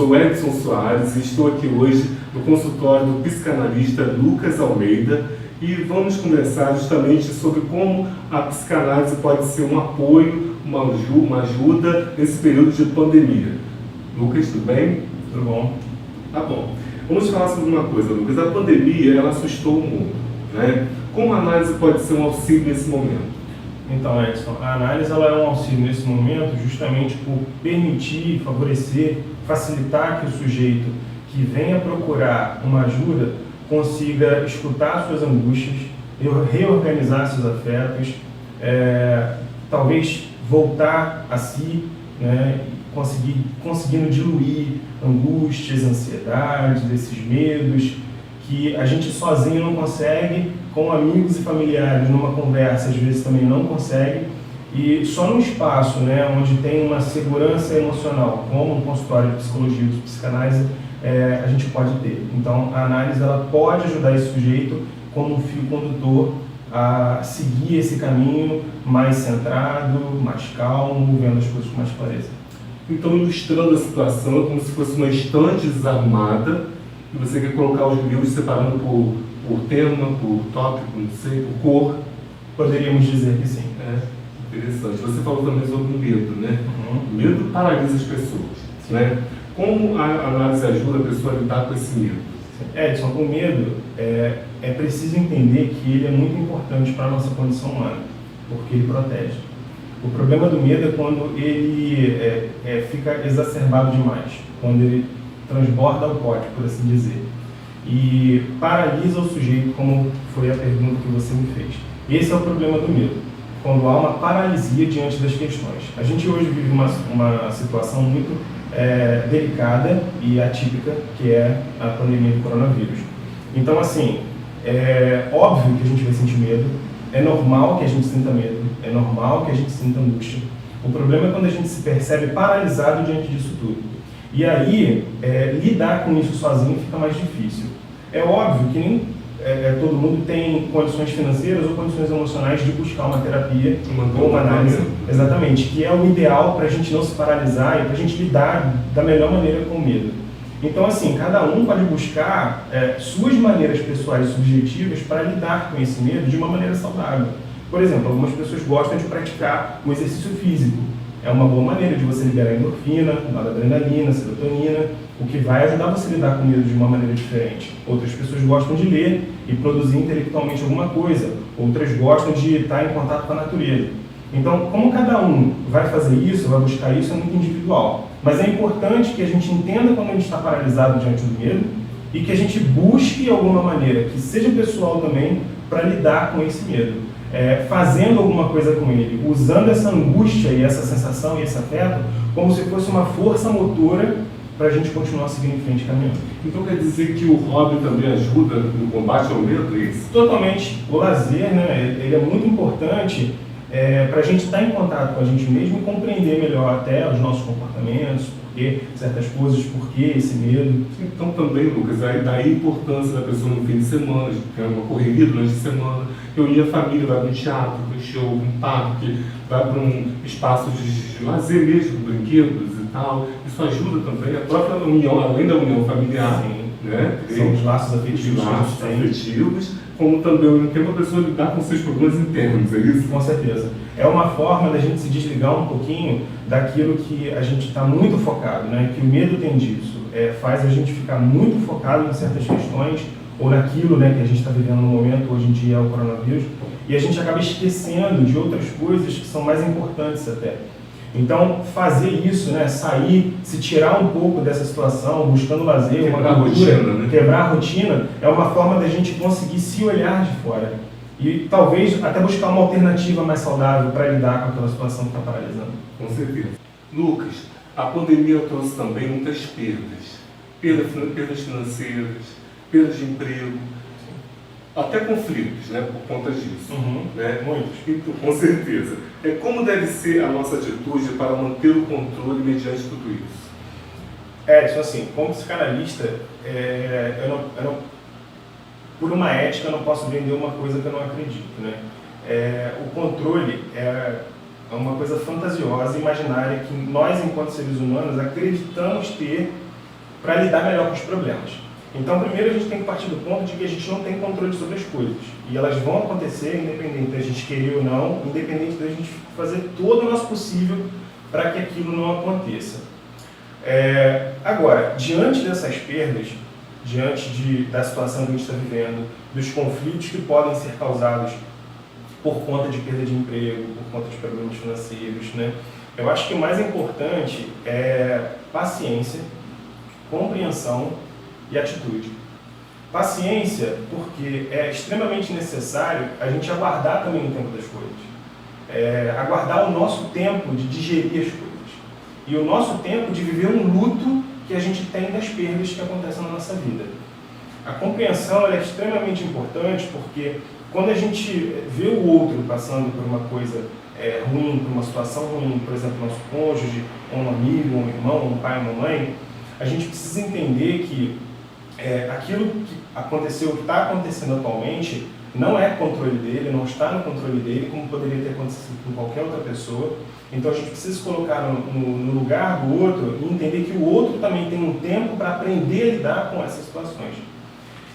sou Edson Soares e estou aqui hoje no consultório do psicanalista Lucas Almeida e vamos conversar justamente sobre como a psicanálise pode ser um apoio, uma ajuda nesse período de pandemia. Lucas, tudo bem? Tudo bom? Tá bom. Vamos falar sobre uma coisa, Lucas. A pandemia, ela assustou o mundo, né? Como a análise pode ser um auxílio nesse momento? Então, Edson, a análise ela é um auxílio nesse momento justamente por permitir, favorecer, facilitar que o sujeito que venha procurar uma ajuda consiga escutar suas angústias, reorganizar seus afetos, talvez voltar a si, né, conseguindo diluir angústias, ansiedades, esses medos que a gente sozinho não consegue, com amigos e familiares numa conversa às vezes também não consegue, e só num espaço, né, onde tem uma segurança emocional, como um consultório de psicologia, de psicanálise, a gente pode ter. Então a análise ela pode ajudar esse sujeito como um fio condutor a seguir esse caminho mais centrado, mais calmo, vendo as coisas com mais clareza. Então, ilustrando a situação, é como se fosse uma estante desarmada e você quer colocar os livros separando por tema, por tópico, não sei, por cor. Poderíamos dizer que sim. Interessante. Você falou também sobre o medo, né? Uhum. O medo paralisa as pessoas, né? Como a análise ajuda a pessoa a lidar com esse medo? Edson, o medo é preciso entender que ele é muito importante para a nossa condição humana, porque ele protege. O problema do medo é quando ele fica exacerbado demais, quando ele transborda o pote, por assim dizer, e paralisa o sujeito, como foi a pergunta que você me fez. Esse é o problema do medo, quando há uma paralisia diante das questões. A gente hoje vive uma situação muito delicada e atípica, que é a pandemia do coronavírus. Então, assim, é óbvio que a gente vai sentir medo, é normal que a gente sinta medo, é normal que a gente sinta angústia. O problema é quando a gente se percebe paralisado diante disso tudo. E aí, lidar com isso sozinho fica mais difícil. É óbvio que nem todo mundo tem condições financeiras ou condições emocionais de buscar uma terapia ou uma análise. Exatamente, que é o ideal para a gente não se paralisar e para a gente lidar da melhor maneira com o medo. Então, assim, cada um pode buscar suas maneiras pessoais e subjetivas para lidar com esse medo de uma maneira saudável. Por exemplo, algumas pessoas gostam de praticar um exercício físico. É uma boa maneira de você liberar endorfina, adrenalina, serotonina, o que vai ajudar você a lidar com o medo de uma maneira diferente. Outras pessoas gostam de ler e produzir intelectualmente alguma coisa. Outras gostam de estar em contato com a natureza. Então, como cada um vai fazer isso, vai buscar isso, é muito individual. Mas é importante que a gente entenda quando a gente está paralisado diante do medo e que a gente busque alguma maneira, que seja pessoal também, para lidar com esse medo. Fazendo alguma coisa com ele, usando essa angústia e essa sensação e esse afeto como se fosse uma força motora para a gente continuar seguindo em frente caminhando. Então quer dizer que o hobby também ajuda no combate ao medo, é isso? Totalmente. O lazer, né, ele é muito importante para a gente estar em contato com a gente mesmo e compreender melhor até os nossos comportamentos, porque certas coisas, por que esse medo. Então também, Lucas, daí a importância da pessoa no fim de semana, de ter uma correria durante a semana, reunir a família, vai para um teatro, para um show, para um parque, vai para um espaço de lazer mesmo, brinquedos e tal. Isso ajuda também a própria união, além da união familiar. Sim. Né? São os laços afetivos. Os laços afetivos, como também ao mesmo tempo a pessoa lidar com seus problemas internos, é isso? Com certeza. É uma forma da gente se desligar um pouquinho daquilo que a gente está muito focado, né? Que o medo tem disso. Faz a gente ficar muito focado em certas questões ou naquilo, né, que a gente está vivendo no momento, hoje em dia é o coronavírus, e a gente acaba esquecendo de outras coisas que são mais importantes até. Então, fazer isso, né, sair, se tirar um pouco dessa situação, buscando lazer, quebrar uma cultura, rotina, né? Quebrar a rotina, é uma forma da gente conseguir se olhar de fora. E talvez até buscar uma alternativa mais saudável para lidar com aquela situação que está paralisando. Com certeza. Lucas, a pandemia trouxe também muitas perdas. Perdas financeiras, perdas de emprego, até conflitos, né, por conta disso. Né? Muitos. Então, com certeza. Como deve ser a nossa atitude para manter o controle mediante tudo isso? Edson, assim, como psicanalista, por uma ética, eu não posso vender uma coisa que eu não acredito, né? O controle é uma coisa fantasiosa, imaginária, que nós, enquanto seres humanos, acreditamos ter para lidar melhor com os problemas. Então, primeiro a gente tem que partir do ponto de que a gente não tem controle sobre as coisas. E elas vão acontecer independente da gente querer ou não, independente da gente fazer todo o nosso possível para que aquilo não aconteça. Agora, diante dessas perdas, diante da situação que a gente está vivendo, dos conflitos que podem ser causados por conta de perda de emprego, por conta de problemas financeiros, né? Eu acho que o mais importante é paciência, compreensão e atitude. Paciência, porque é extremamente necessário a gente aguardar também o tempo das coisas. Aguardar o nosso tempo de digerir as coisas. E o nosso tempo de viver um luto que a gente tem das perdas que acontecem na nossa vida. A compreensão é extremamente importante porque quando a gente vê o outro passando por uma coisa ruim, por uma situação ruim, por exemplo, nosso cônjuge, um amigo, um irmão, um pai, uma mãe, a gente precisa entender que aquilo que aconteceu, o que está acontecendo atualmente, não é controle dele, não está no controle dele, como poderia ter acontecido com qualquer outra pessoa. Então a gente precisa se colocar no lugar do outro e entender que o outro também tem um tempo para aprender a lidar com essas situações.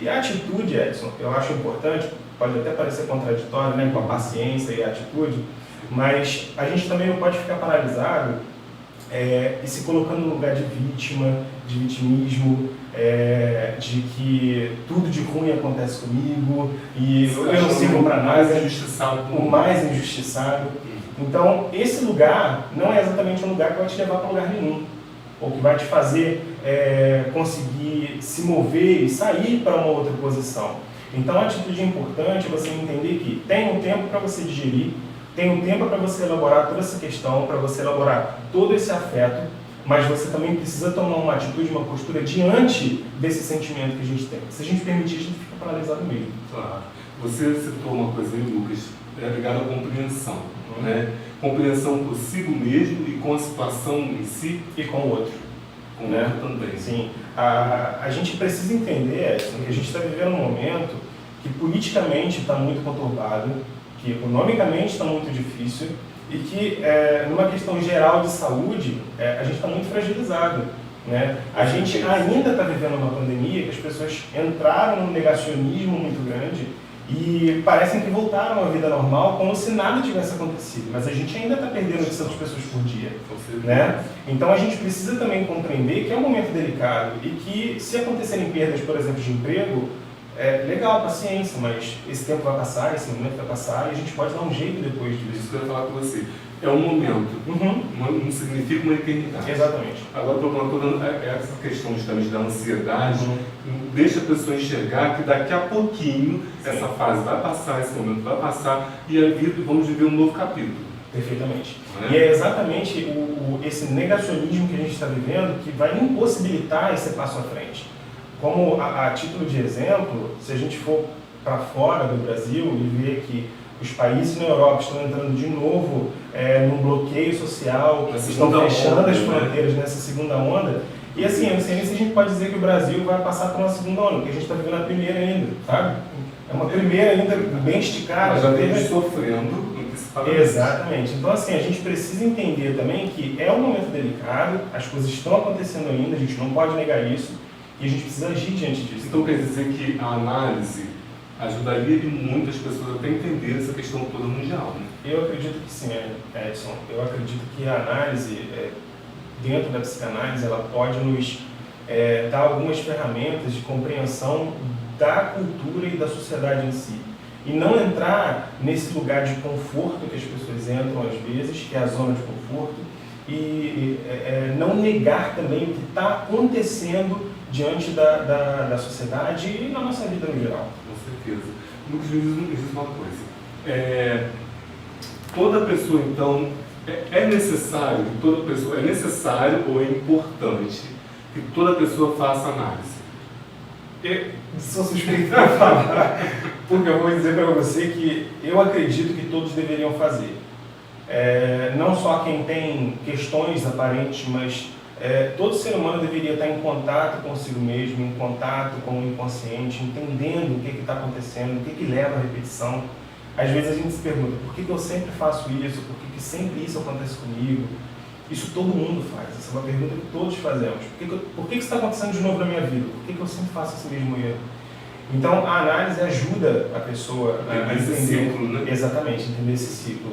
E a atitude, Edson, eu acho importante, pode até parecer contraditório, né, com a paciência e a atitude, mas a gente também não pode ficar paralisado e se colocando no lugar de vítima, de vitimismo, de que tudo de ruim acontece comigo e eu não sirvo para nada, o mais injustiçado. Então, esse lugar não é exatamente um lugar que vai te levar para lugar nenhum, ou que vai te fazer conseguir se mover e sair para uma outra posição. Então, a atitude é importante você entender que tem um tempo para você digerir, tem um tempo para você elaborar toda essa questão, para você elaborar todo esse afeto, mas você também precisa tomar uma atitude, uma postura diante desse sentimento que a gente tem. Se a gente permitir, a gente fica paralisado mesmo. Claro. Você citou uma coisa aí, Lucas, ligada à compreensão. Né? Compreensão consigo mesmo e com a situação em si. E com o outro. Com o outro também. Sim. A gente precisa entender, Edson, que a gente está vivendo um momento que politicamente está muito conturbado, que economicamente está muito difícil e que, numa questão geral de saúde, a gente está muito fragilizado. Né? A gente ainda está vivendo uma pandemia que as pessoas entraram num negacionismo muito grande e parecem que voltaram à vida normal como se nada tivesse acontecido, mas a gente ainda está perdendo 800 pessoas por dia. Né? Então a gente precisa também compreender que é um momento delicado e que se acontecerem perdas, por exemplo, de emprego, legal, paciência, mas esse tempo vai passar, esse momento vai passar e a gente pode dar um jeito depois disso. Isso que eu ia falar com você. É um momento, não significa uma eternidade. Exatamente. Agora, toda essa questão justamente da ansiedade, deixa a pessoa enxergar que daqui a pouquinho essa fase vai passar, esse momento vai passar e a vida, vamos viver um novo capítulo. Perfeitamente. E é exatamente esse negacionismo que a gente está vivendo que vai impossibilitar esse passo à frente. Como a título de exemplo, se a gente for para fora do Brasil e ver que os países na Europa estão entrando de novo num bloqueio social, estão fechando as fronteiras nessa segunda onda, e assim, eu não sei nem se a gente pode dizer que o Brasil vai passar por uma segunda onda, porque a gente está vivendo a primeira ainda, sabe? É uma primeira ainda bem esticada. Mas já estamos sofrendo antecipadamente. Exatamente. Então assim, a gente precisa entender também que é um momento delicado, as coisas estão acontecendo ainda, a gente não pode negar isso, e a gente precisa agir diante disso. Então quer dizer que a análise ajudaria muitas pessoas até entender essa questão toda mundial, né? Eu acredito que sim, Edson. Eu acredito que a análise, dentro da psicanálise, ela pode nos dar algumas ferramentas de compreensão da cultura e da sociedade em si. E não entrar nesse lugar de conforto que as pessoas entram às vezes, que é a zona de conforto, e não negar também o que está acontecendo diante da sociedade e na nossa vida no geral. Com certeza. Lucas, me diz uma coisa. Toda pessoa, então, é necessário ou é importante que toda pessoa faça análise? Sou suspeito para falar, porque eu vou dizer para você que eu acredito que todos deveriam fazer. Não só quem tem questões aparentes, mas todo ser humano deveria estar em contato consigo mesmo, em contato com o inconsciente, entendendo o que está acontecendo, o que leva à repetição. Às vezes a gente se pergunta, por que eu sempre faço isso? Por que sempre isso acontece comigo? Isso todo mundo faz. Essa é uma pergunta que todos fazemos. Por que isso está acontecendo de novo na minha vida? Por que eu sempre faço esse mesmo erro? Então, a análise ajuda a pessoa a esse entender, ciclo, né? exatamente, entender esse ciclo.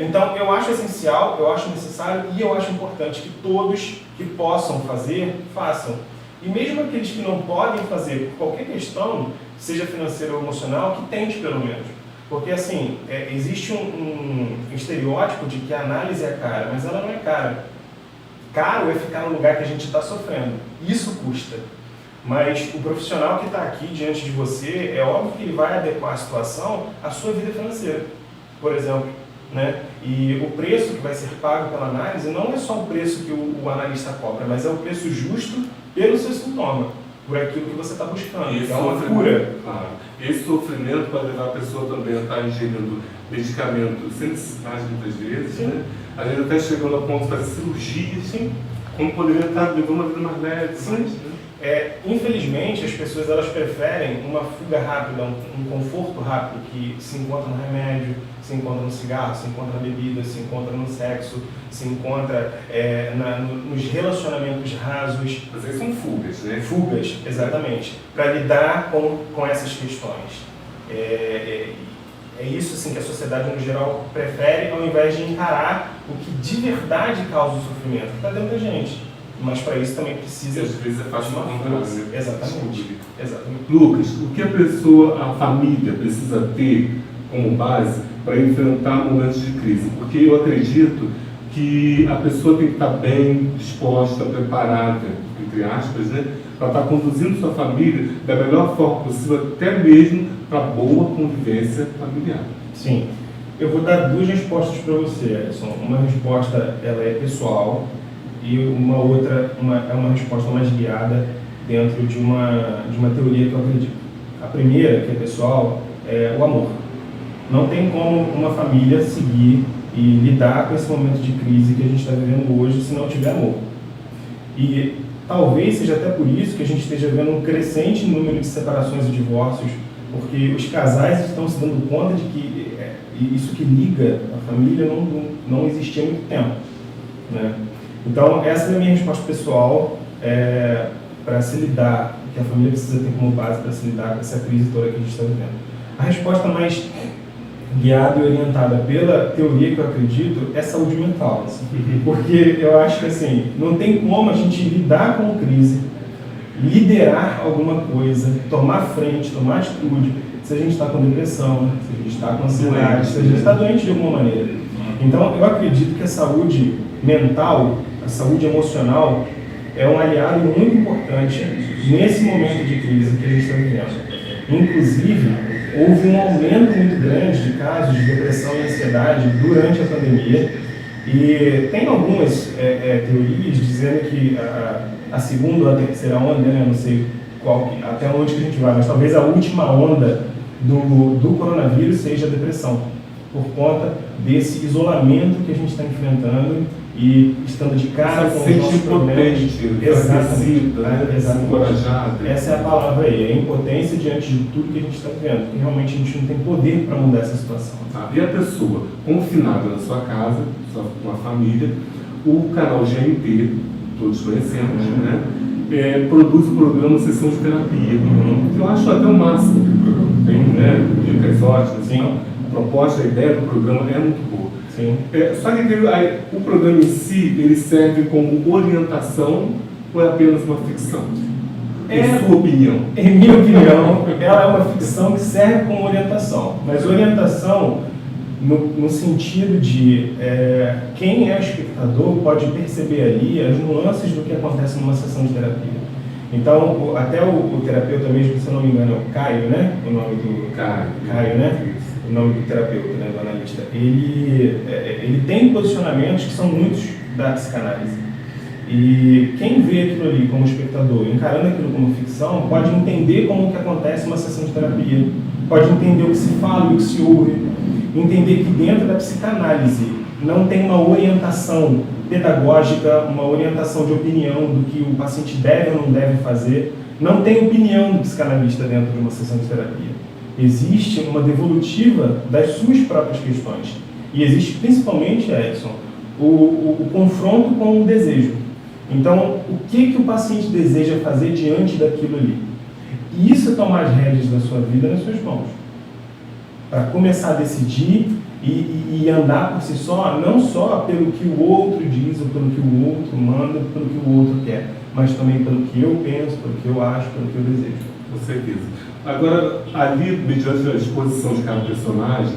Então, eu acho essencial, eu acho necessário e eu acho importante que todos que possam fazer, façam. E mesmo aqueles que não podem fazer por qualquer questão, seja financeira ou emocional, que tente pelo menos. Porque, assim, existe um estereótipo de que a análise é cara, mas ela não é cara. Caro é ficar no lugar que a gente está sofrendo. Isso custa. Mas o profissional que está aqui diante de você, é óbvio que ele vai adequar a situação à sua vida financeira, por exemplo. Né? E o preço que vai ser pago pela análise não é só o preço que o analista cobra, mas é o preço justo pelo seu sintoma, por aquilo que você está buscando, que é uma cura. Claro. Esse sofrimento pode levar a pessoa também a estar ingerindo medicamentos sem necessidade muitas vezes, né? Às vezes até chegando ao ponto de fazer cirurgia, Sim. como poderia estar levando uma vida mais leve. Sim. Mais, né? Infelizmente, as pessoas elas preferem uma fuga rápida, um conforto rápido que se encontra no remédio, se encontra no cigarro, se encontra na bebida, se encontra no sexo, se encontra nos relacionamentos rasos. Mas aí são fugas, né? Fugas, exatamente, para lidar com essas questões. É isso assim, que a sociedade, no geral, prefere, ao invés de encarar o que de verdade causa o sofrimento, que está dentro da gente. Mas para isso também precisa às vezes é fácil uma força. né? Exatamente. Lucas, o que a família precisa ter como base para enfrentar momentos de crise? Porque eu acredito que a pessoa tem que estar bem disposta, preparada, entre aspas, né? Para estar conduzindo sua família da melhor forma possível, até mesmo para boa convivência familiar. Sim. Eu vou dar duas respostas para você, Alisson. Uma resposta ela é pessoal, e uma outra é uma resposta mais guiada dentro de uma teoria que eu acredito. A primeira, que é pessoal, é o amor. Não tem como uma família seguir e lidar com esse momento de crise que a gente está vivendo hoje se não tiver amor. E talvez seja até por isso que a gente esteja vendo um crescente número de separações e divórcios, porque os casais estão se dando conta de que isso que liga a família não existia há muito tempo, né? Então, essa é a minha resposta pessoal para se lidar, que a família precisa ter como base para se lidar com essa crise toda que a gente está vivendo. A resposta mais guiada e orientada pela teoria que eu acredito é saúde mental. Assim. Porque eu acho que assim, não tem como a gente lidar com crise, liderar alguma coisa, tomar frente, tomar atitude, se a gente está com depressão, se a gente está com ansiedade, se a gente está doente de alguma maneira. Então, eu acredito que a saúde mental, a saúde emocional, é um aliado muito importante nesse momento de crise que a gente está vivendo. Inclusive, houve um aumento muito grande de casos de depressão e ansiedade durante a pandemia, e tem algumas teorias dizendo que a segunda ou a terceira onda, né, não sei até onde que a gente vai, mas talvez a última onda do coronavírus seja a depressão, por conta desse isolamento que a gente está enfrentando e estando de cara com os nossos problemas. Exatamente. Essa é a palavra aí, a impotência diante de tudo que a gente está vivendo, porque realmente a gente não tem poder para mudar essa situação. E a pessoa confinada na sua casa, com a família, o canal GNT, todos conhecemos, né? Produz o programa Sessão de Terapia, que eu acho até o máximo que o programa tem, né? Dicas ótimas. Sim. A proposta, a ideia do programa é muito boa. Sim. Só que o programa em si, ele serve como orientação ou é apenas uma ficção? Em sua opinião? Em minha opinião, ela é uma ficção que serve como orientação. Mas orientação no sentido de quem é o espectador pode perceber ali as nuances do que acontece numa sessão de terapia. Então, até o terapeuta mesmo, se eu não me engano, é o Caio, né? O nome do Caio, né? O nome do terapeuta, né? Do analista. Ele tem posicionamentos que são muitos da psicanálise. E quem vê aquilo ali como espectador, encarando aquilo como ficção, pode entender como que acontece uma sessão de terapia, pode entender o que se fala, o que se ouve, entender que dentro da psicanálise não tem uma orientação pedagógica, uma orientação de opinião do que o paciente deve ou não deve fazer. Não tem opinião do psicanalista dentro de uma sessão de terapia. Existe uma devolutiva das suas próprias questões. E existe principalmente, Edson, o confronto com o desejo. Então, o que o paciente deseja fazer diante daquilo ali? E isso é tomar as rédeas da sua vida nas suas mãos. Para começar a decidir e andar por si só, não só pelo que o outro diz, ou pelo que o outro manda, pelo que o outro quer, mas também pelo que eu penso, pelo que eu acho, pelo que eu desejo. Com certeza. Agora, ali, mediante a exposição de cada personagem,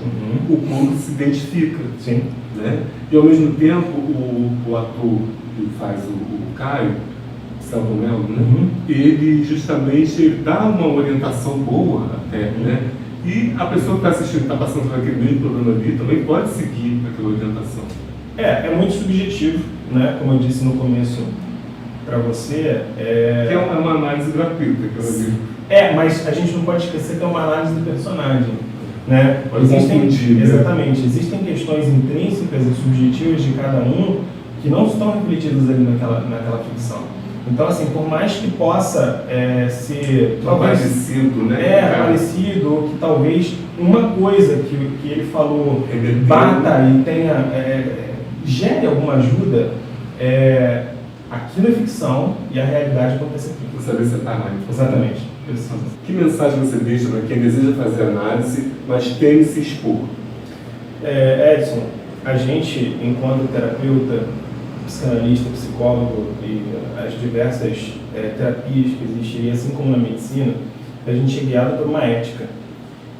o público se identifica. Sim. Né? E, ao mesmo tempo, o ator que faz o Caio, Selton Mello, né? Ele justamente ele dá uma orientação boa até, né? E a pessoa que está assistindo, está passando por aquele meio programa ali, também pode seguir aquela orientação. É muito subjetivo, né? Como eu disse no começo para você. Que é uma análise gratuita, que eu digo. Mas a gente não pode esquecer que é uma análise do personagem, né? Pode confundir, exatamente, né? Existem questões intrínsecas e subjetivas de cada um que não estão refletidas ali naquela ficção. Então, assim, por mais que possa ser talvez parecido, né? Parecido, ou que talvez uma coisa que ele falou bata e tenha gere alguma ajuda, aquilo é ficção e a realidade acontece aqui. Você saber separar. Exatamente. Que mensagem você deixa para quem deseja fazer análise, mas teme se expor? Edson, a gente, enquanto terapeuta, psicanalista, psicólogo e as diversas terapias que existiriam, assim como na medicina, a gente é guiado por uma ética.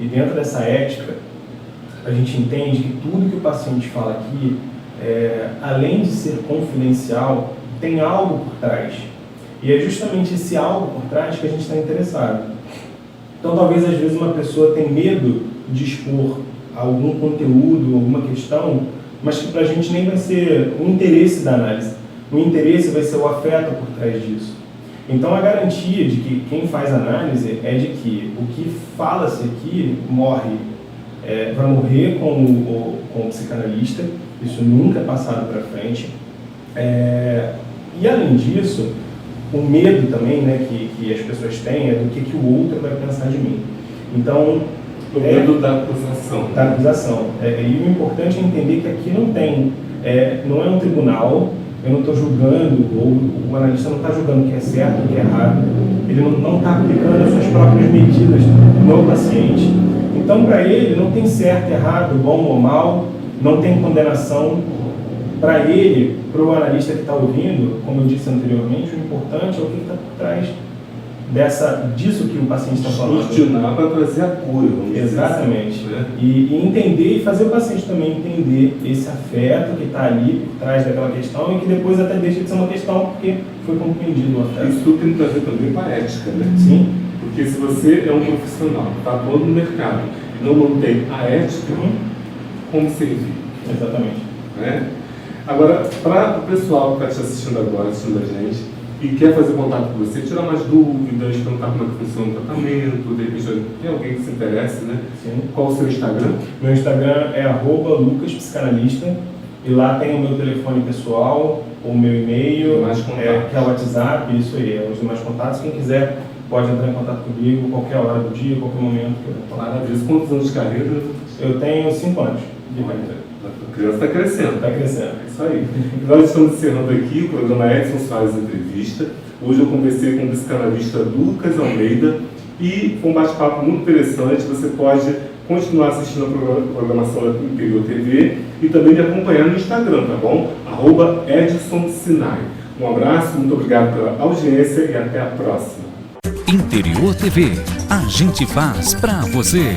E dentro dessa ética, a gente entende que tudo que o paciente fala aqui, além de ser confidencial, tem algo por trás. E é justamente esse algo por trás que a gente está interessado. Então, talvez, às vezes, uma pessoa tenha medo de expor algum conteúdo, alguma questão, mas que para a gente nem vai ser o interesse da análise. O interesse vai ser o afeto por trás disso. Então, a garantia de que quem faz análise é de que o que fala-se aqui vai morrer com o psicanalista, isso nunca é passado para frente. E, além disso, o medo também, né, que as pessoas têm é do que o outro vai pensar de mim. Então, o medo da acusação. Da acusação. E o importante é entender que aqui não é um tribunal, eu não estou julgando, ou o analista não está julgando o que é certo, o que é errado, ele não está aplicando as suas próprias medidas no paciente. Então, para ele, não tem certo, errado, bom ou mal, não tem condenação. Para ele, para o analista que está ouvindo, como eu disse anteriormente, o importante é o que está por trás disso que o paciente está falando. Questionar para trazer a cura. Exatamente. Assim, né? E entender e fazer o paciente também entender esse afeto que está ali por trás daquela questão e que depois até deixa de ser uma questão porque foi compreendido o afeto. Isso tudo tem que ver também com a ética, né? Sim. Porque se você é um profissional, está atuando no mercado e não mantém a ética, como servir? Exatamente. Né? Agora, para o pessoal que está te assistindo agora, assistindo a gente, e quer fazer contato com você, tirar mais dúvidas, perguntar como é que funciona o tratamento, de repente tem alguém que se interesse, né? Sim. Qual o seu Instagram? Meu Instagram é @lucaspsicanalista e lá tem o meu telefone pessoal, o meu e-mail, que é o WhatsApp, isso aí, é os demais contatos. Quem quiser pode entrar em contato comigo qualquer hora do dia, qualquer momento. Maravilha. Quantos anos de carreira? Eu tenho 5 anos de carreira. A criança está crescendo. Está crescendo. É isso aí. Nós estamos encerrando aqui o programa Edson Faz Entrevista. Hoje eu conversei com o psicanalista Lucas Almeida e foi um bate-papo muito interessante. Você pode continuar assistindo a programação da Interior TV e também me acompanhar no Instagram, tá bom? @EdsonSinai. Um abraço, muito obrigado pela audiência e até a próxima. Interior TV, a gente faz pra você.